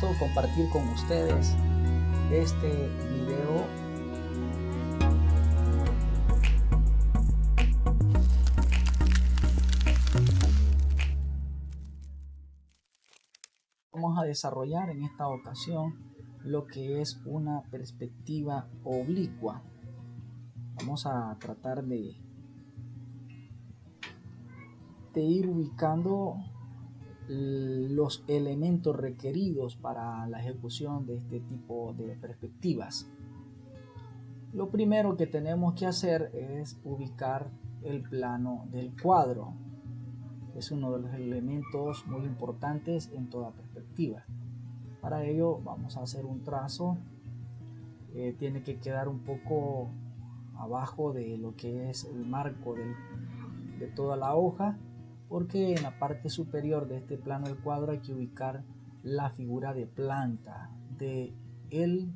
gusto compartir con ustedes este video. Vamos a desarrollar en esta ocasión lo que es una perspectiva oblicua. Vamos a tratar de ir ubicando los elementos requeridos para la ejecución de este tipo de perspectivas. Lo primero que tenemos que hacer es ubicar el plano del cuadro. Es uno de los elementos muy importantes en toda perspectiva. Para ello vamos a hacer un trazo. Tiene que quedar un poco abajo de lo que es el marco de toda la hoja, porque en la parte superior de este plano del cuadro hay que ubicar la figura de planta de el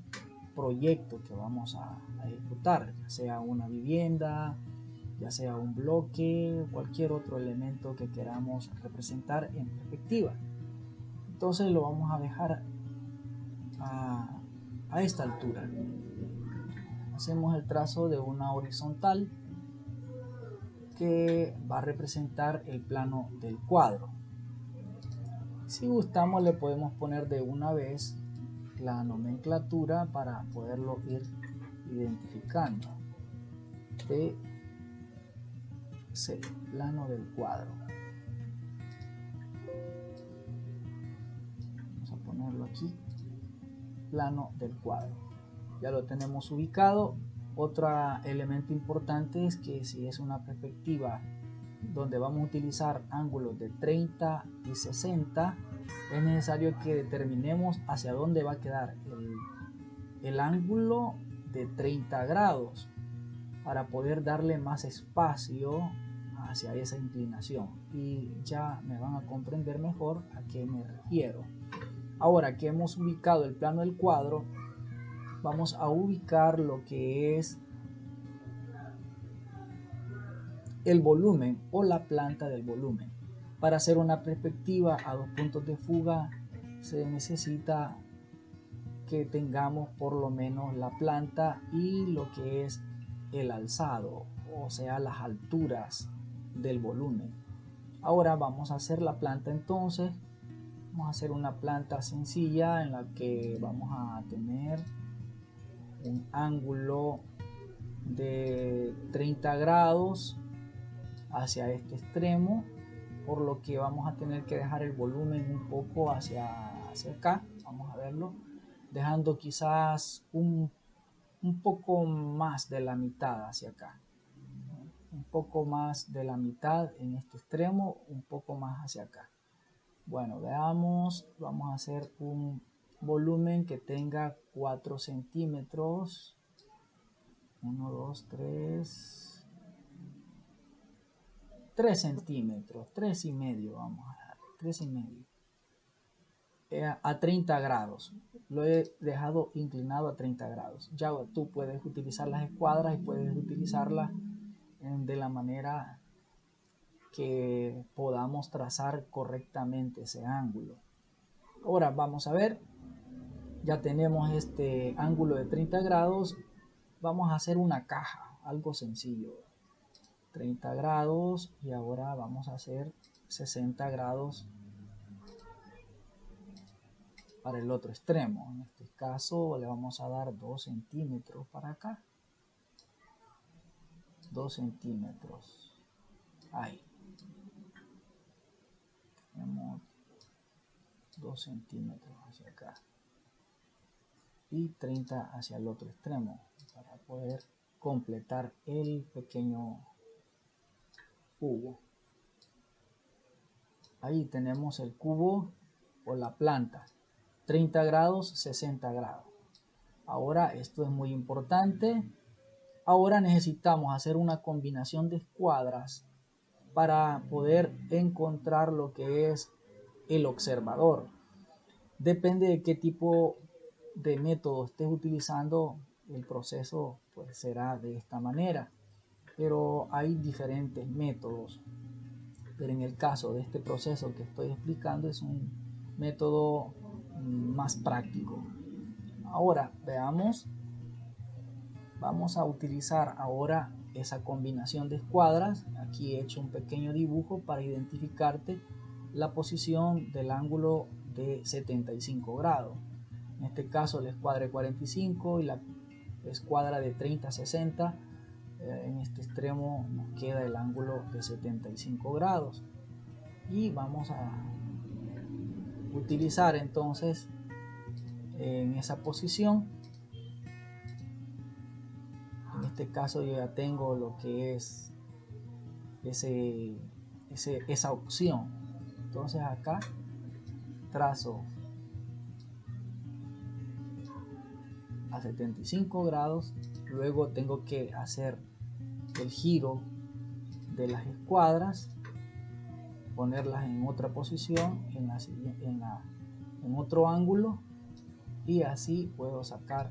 proyecto que vamos a ejecutar, ya sea una vivienda, ya sea un bloque, cualquier otro elemento que queramos representar en perspectiva. Entonces lo vamos a dejar a esta altura. Hacemos el trazo de una horizontal que va a representar el plano del cuadro. Si gustamos le podemos poner de una vez la nomenclatura para poderlo ir identificando. Es el plano del cuadro. Vamos a ponerlo aquí, plano del cuadro. Ya lo tenemos ubicado. Otro elemento importante es que si es una perspectiva donde vamos a utilizar ángulos de 30 y 60, es necesario que determinemos hacia dónde va a quedar el ángulo de 30 grados para poder darle más espacio hacia esa inclinación, y ya me van a comprender mejor a qué me refiero. Ahora que hemos ubicado el plano del cuadro, vamos a ubicar lo que es el volumen o la planta del volumen. Para hacer una perspectiva a dos puntos de fuga se necesita que tengamos por lo menos la planta y lo que es el alzado, o sea, las alturas del volumen. Ahora vamos a hacer la planta. Entonces vamos a hacer una planta sencilla en la que vamos a tener un ángulo de 30 grados hacia este extremo, por lo que vamos a tener que dejar el volumen un poco hacia acá. Vamos a verlo, dejando quizás un poco más de la mitad hacia acá, un poco más de la mitad en este extremo, un poco más hacia acá. Bueno, veamos, vamos a hacer un volumen que tenga 4 centímetros, 1, 2, 3 centímetros, 3 y medio, vamos a dar 3 y medio, a 30 grados. Lo he dejado inclinado a 30 grados. Ya tú puedes utilizar las escuadras y puedes utilizarlas de la manera que podamos trazar correctamente ese ángulo. Ahora vamos a ver, ya tenemos este ángulo de 30 grados. Vamos a hacer una caja, algo sencillo. 30 grados, y ahora vamos a hacer 60 grados para el otro extremo. En este caso le vamos a dar 2 centímetros para acá, 2 centímetros, ahí tenemos 2 centímetros hacia acá y 30 hacia el otro extremo para poder completar el pequeño cubo. Ahí tenemos el cubo o la planta, 30 grados, 60 grados. Ahora esto es muy importante. Ahora necesitamos hacer una combinación de escuadras para poder encontrar lo que es el observador. Depende de qué tipo de método estés utilizando, el proceso pues será de esta manera, pero hay diferentes métodos. Pero en el caso de este proceso que estoy explicando, es un método más práctico. Ahora veamos, vamos a utilizar ahora esa combinación de escuadras. Aquí he hecho un pequeño dibujo para identificarte la posición del ángulo de 75 grados. En este caso la escuadra de 45 y la escuadra de 30-60. En este extremo nos queda el ángulo de 75 grados. Y vamos a utilizar entonces en esa posición. En este caso yo ya tengo lo que es esa opción. Entonces acá trazo a 75 grados, luego tengo que hacer el giro de las escuadras, ponerlas en otra posición, en otro ángulo, y así puedo sacar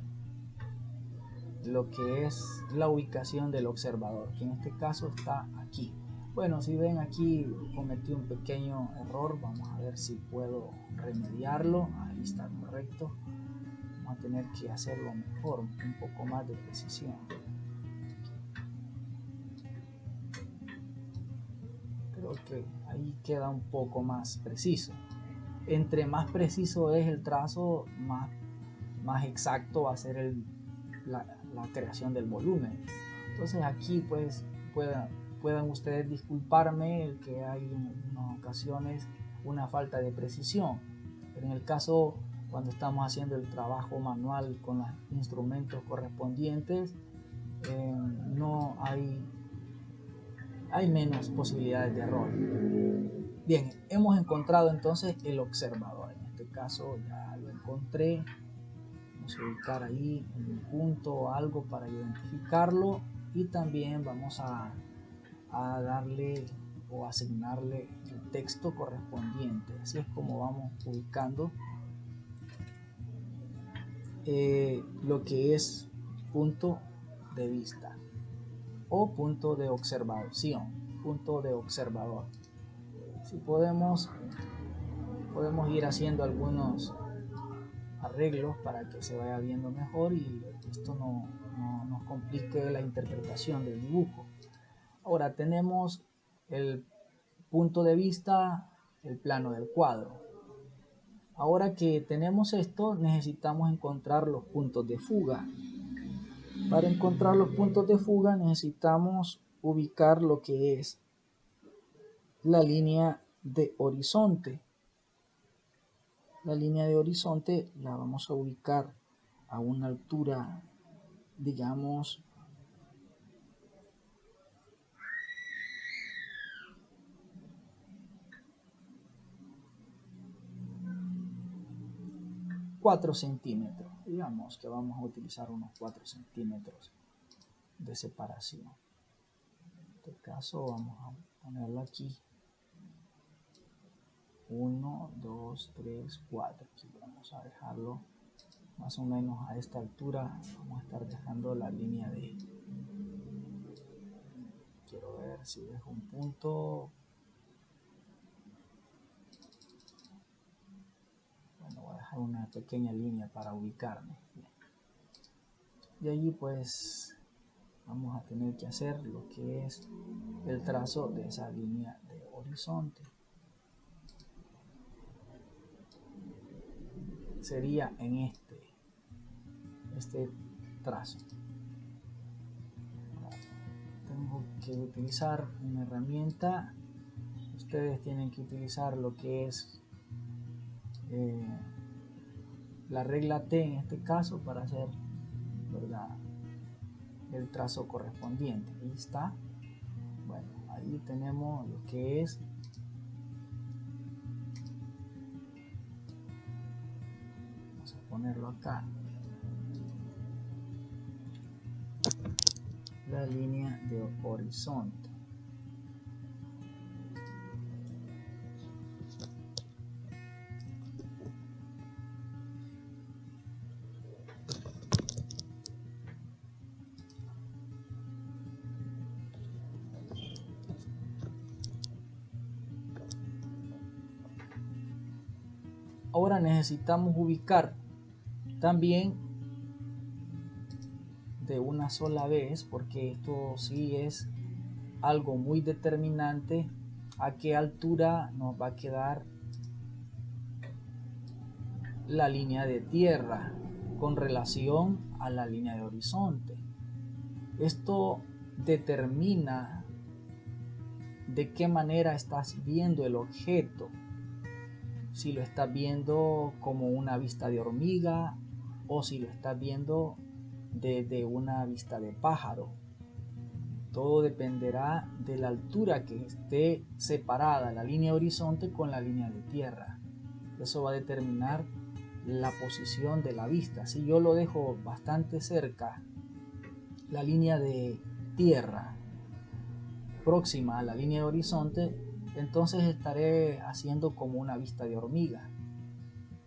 lo que es la ubicación del observador, que en este caso está aquí. Bueno, si ven aquí cometí un pequeño error, vamos a ver si puedo remediarlo. Ahí está correcto. Vamos a tener que hacerlo mejor, un poco más de precisión. Creo que ahí queda un poco más preciso. Entre más preciso es el trazo, más exacto va a ser la creación del volumen. Entonces aquí pues puedan ustedes disculparme el que hay en algunas ocasiones una falta de precisión, pero en el caso cuando estamos haciendo el trabajo manual con los instrumentos correspondientes, no hay menos posibilidades de error. Bien, hemos encontrado entonces el observador. En este caso ya lo encontré. Vamos a ubicar ahí un punto o algo para identificarlo, y también vamos a darle o asignarle el texto correspondiente. Así es como vamos ubicando lo que es punto de vista o punto de observación, punto de observador. Si podemos ir haciendo algunos arreglos para que se vaya viendo mejor y esto no nos complique la interpretación del dibujo. Ahora tenemos el punto de vista, el plano del cuadro. Ahora que tenemos esto, necesitamos encontrar los puntos de fuga. Para encontrar los puntos de fuga necesitamos ubicar lo que es la línea de horizonte. La línea de horizonte la vamos a ubicar a una altura, digamos, 4 centímetros. Digamos que vamos a utilizar unos 4 centímetros de separación. En este caso vamos a ponerlo aquí. 1, 2, 3, 4. Aquí vamos a dejarlo más o menos a esta altura. Vamos a estar dejando la línea de... Quiero ver si dejo un punto. Bueno, voy a dejar una pequeña línea para ubicarme. Bien. Y allí pues vamos a tener que hacer lo que es el trazo de esa línea de horizonte. Sería en este trazo. Tengo que utilizar una herramienta. Ustedes tienen que utilizar lo que es la regla T en este caso para hacer, ¿verdad?, el trazo correspondiente. Ahí está. Bueno, ahí tenemos lo que es ponerlo acá, la línea de horizonte. Ahora necesitamos ubicar también de una sola vez, porque esto sí es algo muy determinante, a qué altura nos va a quedar la línea de tierra con relación a la línea de horizonte. Esto determina de qué manera estás viendo el objeto, si lo estás viendo como una vista de hormiga o si lo estás viendo desde una vista de pájaro. Todo dependerá de la altura que esté separada la línea de horizonte con la línea de tierra. Eso va a determinar la posición de la vista. Si yo lo dejo bastante cerca, la línea de tierra próxima a la línea de horizonte, entonces estaré haciendo como una vista de hormiga.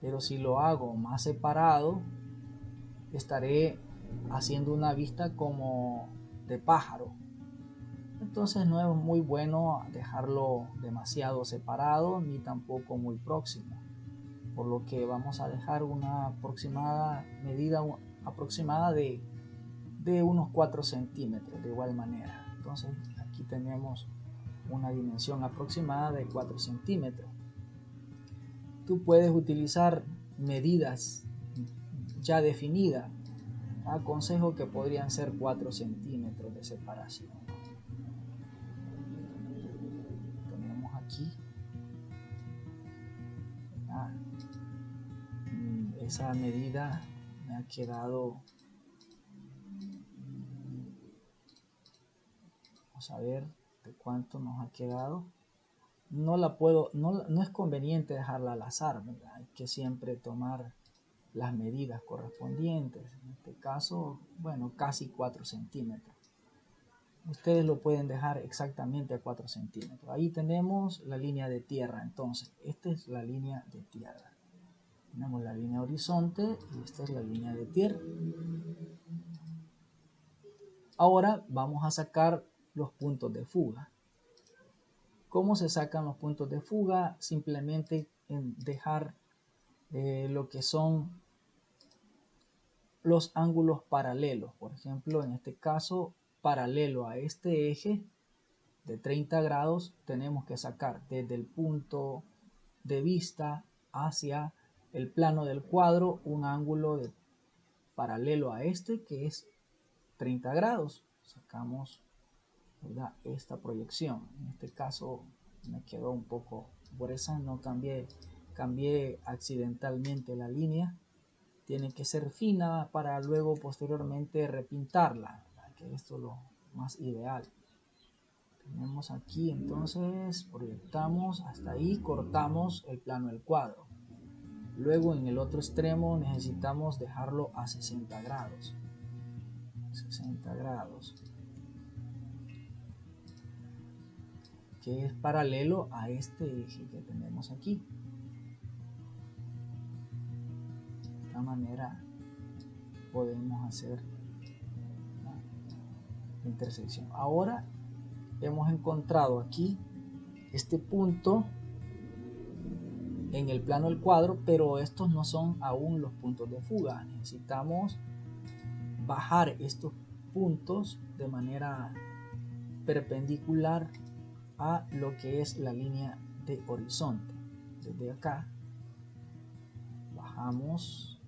Pero si lo hago más separado, estaré haciendo una vista como de pájaro. Entonces no es muy bueno dejarlo demasiado separado ni tampoco muy próximo, por lo que vamos a dejar una medida aproximada de unos 4 centímetros de igual manera. Entonces aquí tenemos una dimensión aproximada de 4 centímetros. Tú puedes utilizar medidas ya definidas. Aconsejo que podrían ser 4 centímetros de separación. Tenemos aquí esa medida me ha quedado, vamos a ver de cuánto nos ha quedado. No es conveniente dejarla al azar, ¿verdad? Hay que siempre tomar las medidas correspondientes. En este caso, bueno, casi 4 centímetros. Ustedes lo pueden dejar exactamente a 4 centímetros. Ahí tenemos la línea de tierra. Entonces, esta es la línea de tierra. Tenemos la línea horizonte y esta es la línea de tierra. Ahora vamos a sacar los puntos de fuga. ¿Cómo se sacan los puntos de fuga? Simplemente en dejar lo que son los ángulos paralelos. Por ejemplo, en este caso, paralelo a este eje de 30 grados, tenemos que sacar desde el punto de vista hacia el plano del cuadro un ángulo paralelo a este que es 30 grados. Sacamos, ¿verdad?, esta proyección. En este caso me quedó un poco, por eso no cambié accidentalmente la línea. Tiene que ser fina para luego posteriormente repintarla, ¿verdad?, que esto es lo más ideal. Tenemos aquí, entonces proyectamos hasta ahí, cortamos el plano del cuadro. Luego en el otro extremo necesitamos dejarlo a 60 grados. 60 grados. Que es paralelo a este eje que tenemos aquí. De esta manera podemos hacer la intersección. Ahora hemos encontrado aquí este punto en el plano del cuadro, pero estos no son aún los puntos de fuga. Necesitamos bajar estos puntos de manera perpendicular a lo que es la línea de horizonte. Desde acá bajamos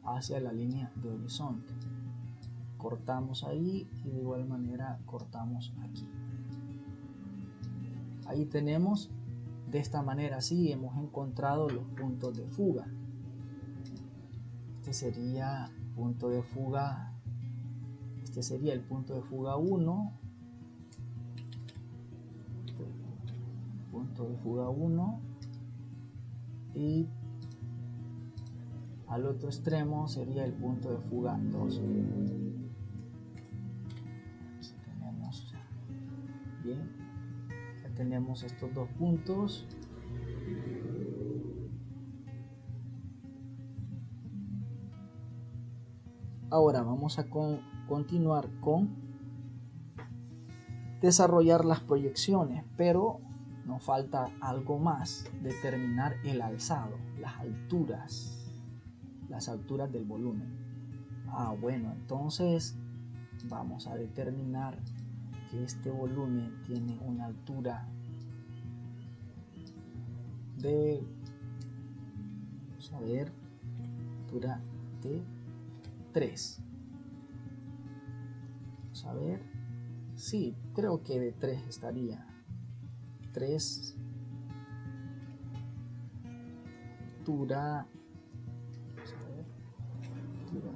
hacia la línea de horizonte, cortamos ahí y de igual manera cortamos aquí. Ahí tenemos, de esta manera así hemos encontrado los puntos de fuga. Este sería punto de fuga, este sería el punto de fuga 1, punto de fuga 1, y al otro extremo sería el punto de fuga 2. Aquí tenemos, bien, ya tenemos estos dos puntos. Ahora vamos a continuar con desarrollar las proyecciones, pero nos falta algo más, determinar el alzado, las alturas del volumen. Bueno, entonces vamos a determinar que este volumen tiene una altura de, vamos a ver, altura de 3. Vamos a ver, sí, creo que de 3 estaría. 3 altura, vamos a ver, altura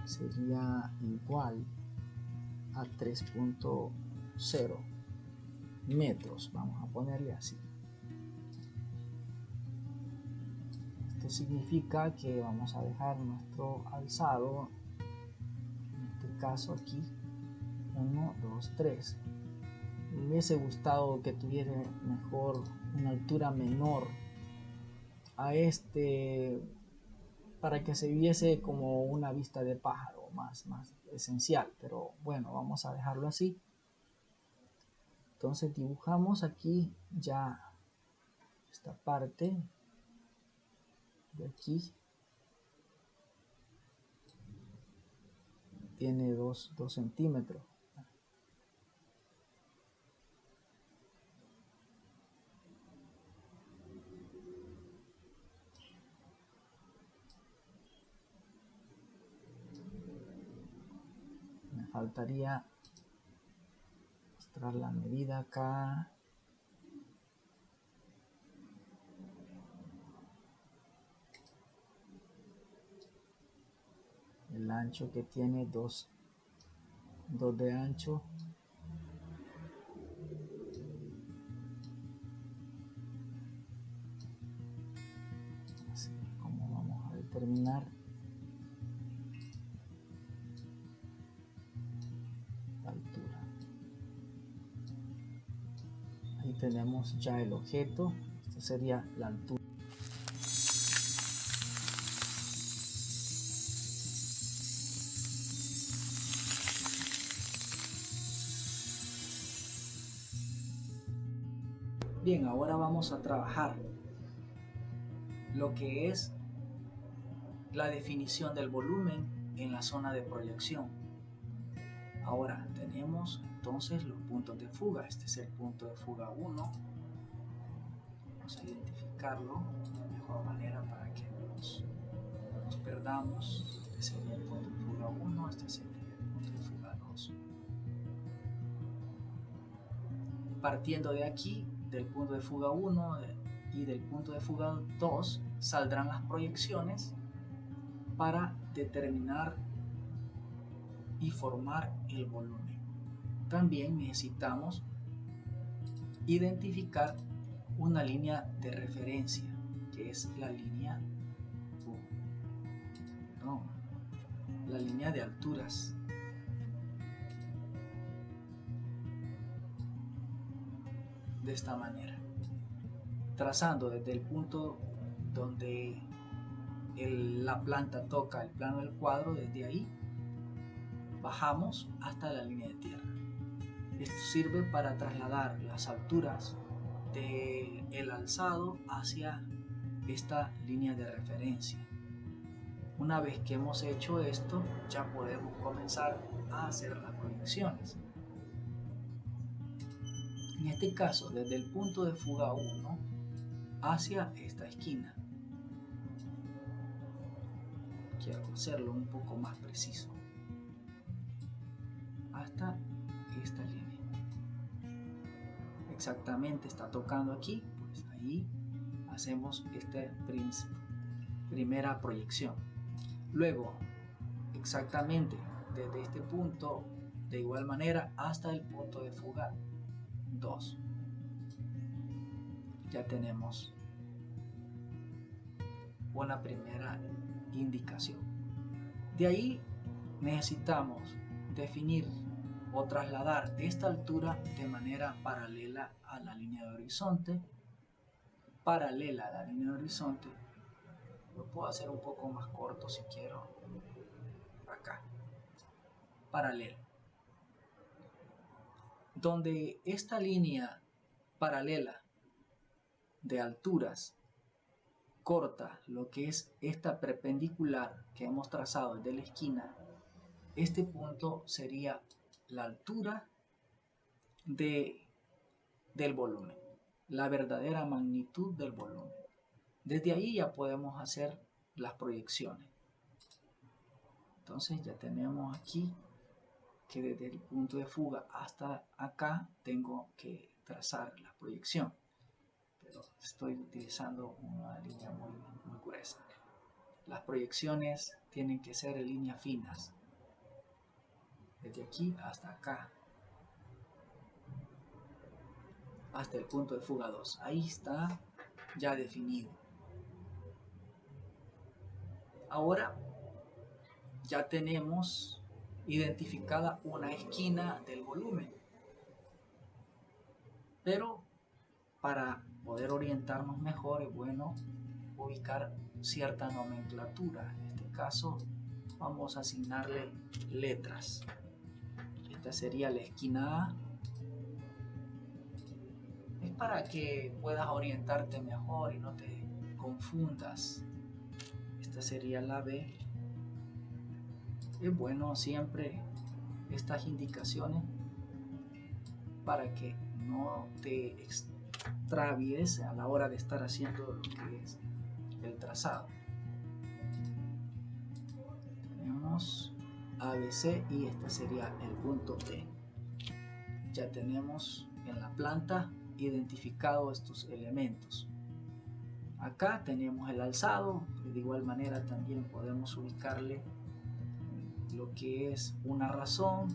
sería igual a 3.0 metros, vamos a ponerle así. Esto significa que vamos a dejar nuestro alzado, en este caso aquí, 1, 2, 3. Me hubiese gustado que tuviera mejor una altura menor a este, para que se viese como una vista de pájaro más esencial, pero bueno, vamos a dejarlo así. Entonces dibujamos aquí ya esta parte de aquí, tiene 2 centímetros. Me faltaría mostrar la medida acá. El ancho que tiene 2 de ancho. Así es como vamos a determinar la altura. Ahí tenemos ya el objeto. Esta sería la altura. Bien, ahora vamos a trabajar lo que es la definición del volumen en la zona de proyección. Ahora tenemos entonces los puntos de fuga. Este es el punto de fuga 1. Vamos a identificarlo de la mejor manera para que no nos perdamos. Este sería el punto de fuga 1, este sería el punto de fuga 2. Partiendo de aquí, del punto de fuga 1 y del punto de fuga 2, saldrán las proyecciones para determinar y formar el volumen. También necesitamos identificar una línea de referencia, que es la línea la línea de alturas. De esta manera, trazando desde el punto donde la planta toca el plano del cuadro, desde ahí bajamos hasta la línea de tierra. Esto sirve para trasladar las alturas del alzado hacia esta línea de referencia. Una vez que hemos hecho esto, ya podemos comenzar a hacer las proyecciones. En este caso, desde el punto de fuga 1 hacia esta esquina. Quiero hacerlo un poco más preciso. Hasta esta línea. Exactamente está tocando aquí, pues ahí hacemos esta primera proyección. Luego, exactamente desde este punto, de igual manera hasta el punto de fuga 2. Ya tenemos una primera indicación. De ahí necesitamos definir o trasladar esta altura de manera paralela a la línea de horizonte. Paralela a la línea de horizonte, lo puedo hacer un poco más corto si quiero. Acá, paralelo. Donde esta línea paralela de alturas corta lo que es esta perpendicular que hemos trazado desde la esquina, este punto sería la altura del volumen, la verdadera magnitud del volumen. Desde ahí ya podemos hacer las proyecciones. Entonces ya tenemos aquí que desde el punto de fuga hasta acá tengo que trazar la proyección, pero estoy utilizando una línea muy gruesa. Las proyecciones tienen que ser en líneas finas, desde aquí hasta acá, hasta el punto de fuga 2. Ahí está ya definido. Ahora ya tenemos identificada una esquina del volumen, pero para poder orientarnos mejor es bueno ubicar cierta nomenclatura. En este caso vamos a asignarle letras. Esta sería la esquina A. Es para que puedas orientarte mejor y no te confundas. Esta sería la B. Es bueno siempre estas indicaciones para que no te extravíes a la hora de estar haciendo lo que es el trazado. Tenemos ABC y este sería el punto B. Ya tenemos en la planta identificado estos elementos. Acá tenemos el alzado, de igual manera también podemos ubicarle lo que es una razón,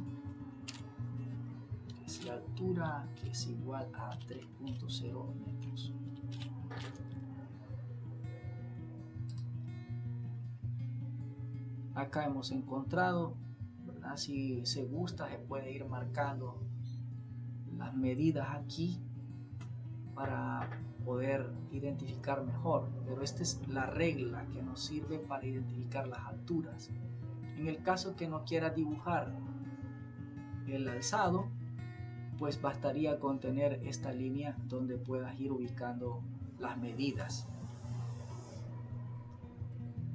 que es la altura, que es igual a 3.0 metros. Acá hemos encontrado, ¿verdad? Si se gusta se puede ir marcando las medidas aquí para poder identificar mejor, pero esta es la regla que nos sirve para identificar las alturas. En el caso que no quieras dibujar el alzado, pues bastaría con tener esta línea donde puedas ir ubicando las medidas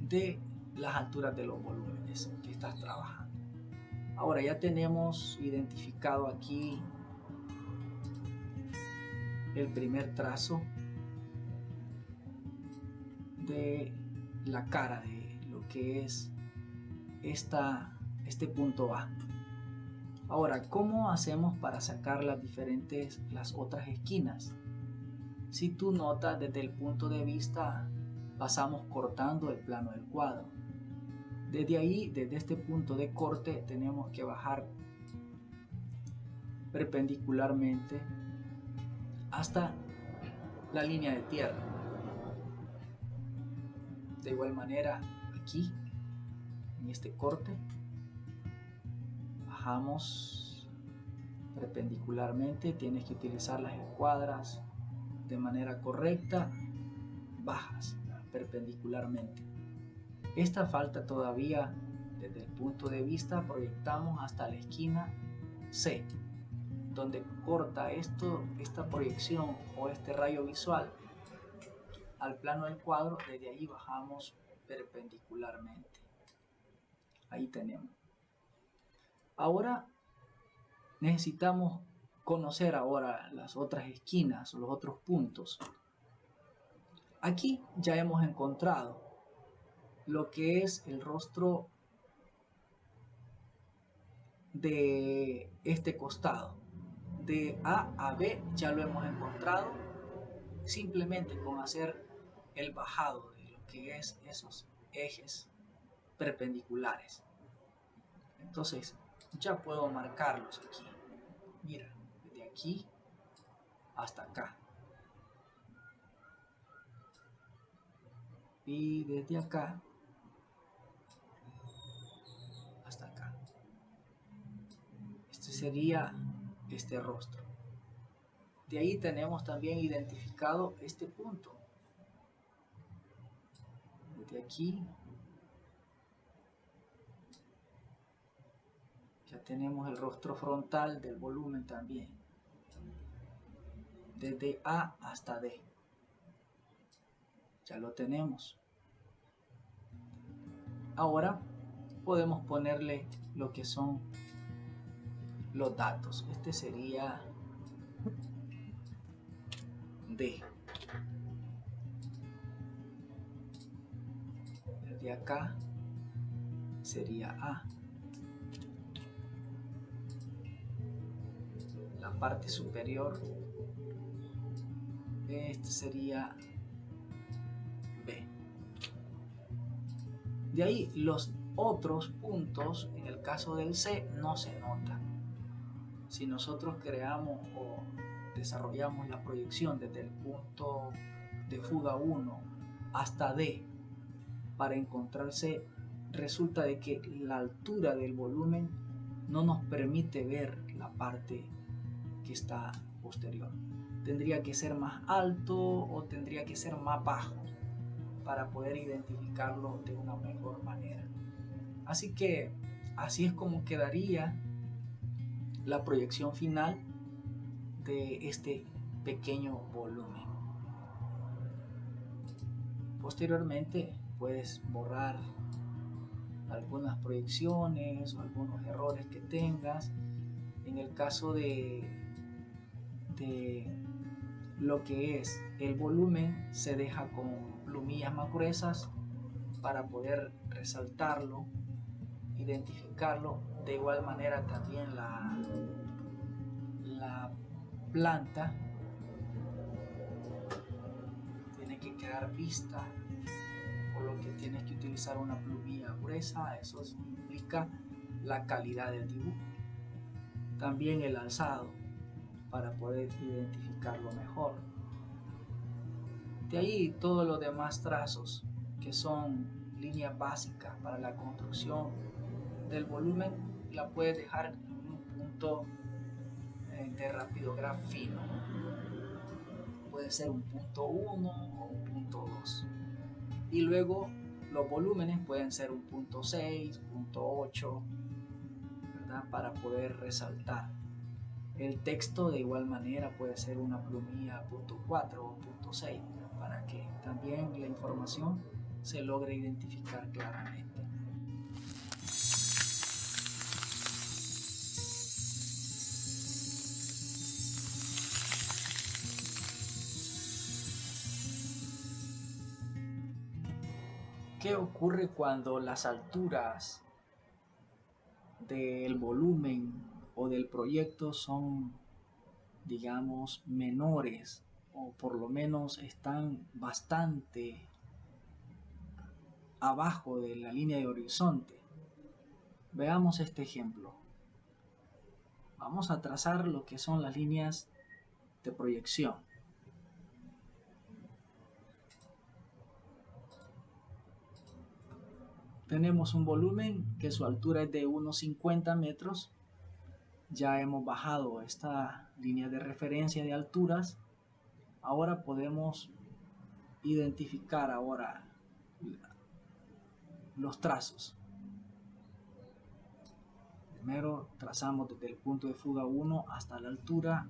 de las alturas de los volúmenes que estás trabajando. Ahora ya tenemos identificado aquí el primer trazo de la cara de lo que es este punto A. Ahora, ¿cómo hacemos para sacar las otras esquinas? Si tú notas, desde el punto de vista pasamos cortando el plano del cuadro. Desde ahí, desde este punto de corte, tenemos que bajar perpendicularmente hasta la línea de tierra. De igual manera, aquí, en este corte, bajamos perpendicularmente. Tienes que utilizar las escuadras de manera correcta. Bajas perpendicularmente. Esta falta todavía, desde el punto de vista, proyectamos hasta la esquina C, donde corta esta proyección o este rayo visual al plano del cuadro. Desde ahí bajamos perpendicularmente. Ahí tenemos. Ahora necesitamos conocer ahora las otras esquinas o los otros puntos. Aquí ya hemos encontrado lo que es el rostro de este costado. De A a B ya lo hemos encontrado simplemente con hacer el bajado de lo que es esos ejes perpendiculares. Entonces ya puedo marcarlos aquí. Mira, desde aquí hasta acá. Y desde acá hasta acá. Este sería este rostro. De ahí tenemos también identificado este punto. Desde aquí ya tenemos el rostro frontal del volumen también. desde A hasta D. Ya lo tenemos. Ahora podemos ponerle lo que son los datos. Este sería D. Desde acá sería A. La parte superior, este sería B. De ahí los otros puntos, en el caso del C, no se notan. Si nosotros creamos o desarrollamos la proyección desde el punto de fuga 1 hasta D para encontrar C, resulta de que la altura del volumen no nos permite ver la parte que está posterior. Tendría que ser más alto o tendría que ser más bajo para poder identificarlo de una mejor manera. Así que así es como quedaría la proyección final de este pequeño volumen. Posteriormente puedes borrar algunas proyecciones o algunos errores que tengas. En el caso de lo que es el volumen, se deja con plumillas más gruesas para poder resaltarlo, identificarlo. De igual manera también la planta tiene que quedar vista, por lo que tienes que utilizar una plumilla gruesa. Eso implica la calidad del dibujo. También el alzado para poder identificarlo mejor. De ahí todos los demás trazos que son líneas básicas para la construcción del volumen, la puedes dejar en un punto de rapidograph fino. Puede ser un punto 1 o un punto 2. Y luego los volúmenes pueden ser un punto 6, punto 8, ¿verdad? Para poder resaltar. El texto de igual manera puede ser una plumilla punto 4 o punto 6 para que también la información se logre identificar claramente. ¿Qué ocurre cuando las alturas del volumen o del proyecto son, digamos, menores, o por lo menos están bastante abajo de la línea de horizonte? Veamos este ejemplo. Vamos a trazar lo que son las líneas de proyección. Tenemos un volumen que su altura es de unos 50 metros. Ya hemos bajado esta línea de referencia de alturas. Ahora podemos identificar los trazos. Primero trazamos desde el punto de fuga 1 hasta la altura,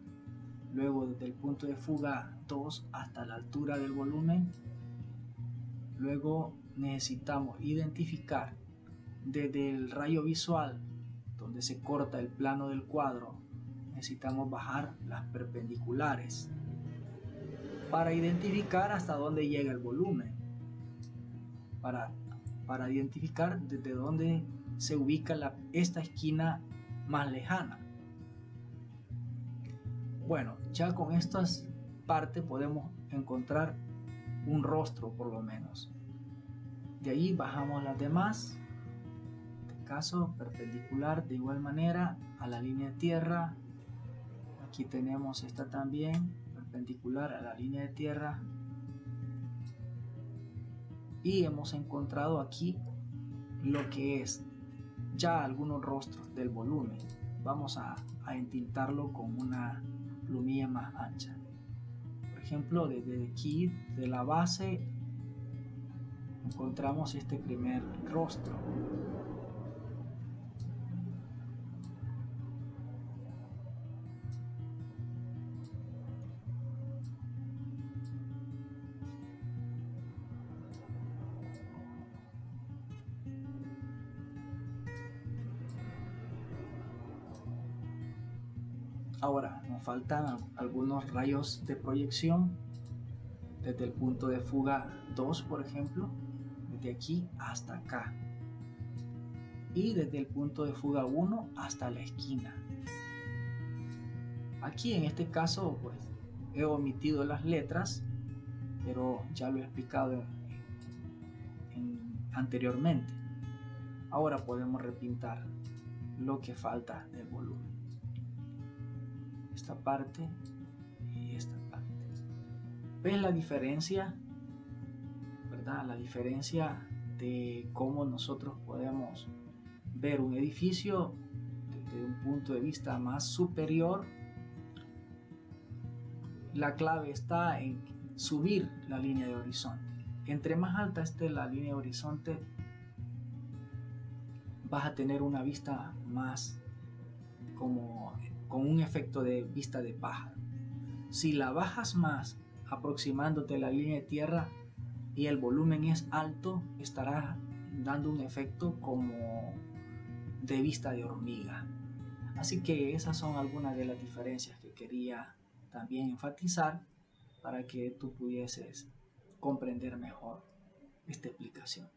luego desde el punto de fuga 2 hasta la altura del volumen. Luego necesitamos identificar desde el rayo visual, donde se corta el plano del cuadro, necesitamos bajar las perpendiculares para identificar hasta dónde llega el volumen, para identificar desde dónde se ubica esta esquina más lejana. Bueno, ya con estas partes podemos encontrar un rostro por lo menos. De ahí bajamos las demás. En este caso, perpendicular de igual manera a la línea de tierra. Aquí tenemos esta también, perpendicular a la línea de tierra. Y hemos encontrado aquí lo que es ya algunos rostros del volumen. Vamos a entintarlo con una plumilla más ancha. Por ejemplo, desde aquí, de la base, encontramos este primer rostro. Ahora nos faltan algunos rayos de proyección desde el punto de fuga 2, por ejemplo, desde aquí hasta acá, y desde el punto de fuga 1 hasta la esquina. Aquí en este caso pues he omitido las letras, pero ya lo he explicado anteriormente. Ahora podemos repintar lo que falta del volumen, esta parte y esta parte. ¿Ves la diferencia? ¿Verdad? La diferencia de cómo nosotros podemos ver un edificio desde un punto de vista más superior. La clave está en subir la línea de horizonte. Entre más alta esté la línea de horizonte, vas a tener una vista más como con un efecto de vista de pájaro. Si la bajas más, aproximándote a la línea de tierra y el volumen es alto, estarás dando un efecto como de vista de hormiga. Así que esas son algunas de las diferencias que quería también enfatizar para que tú pudieses comprender mejor esta explicación.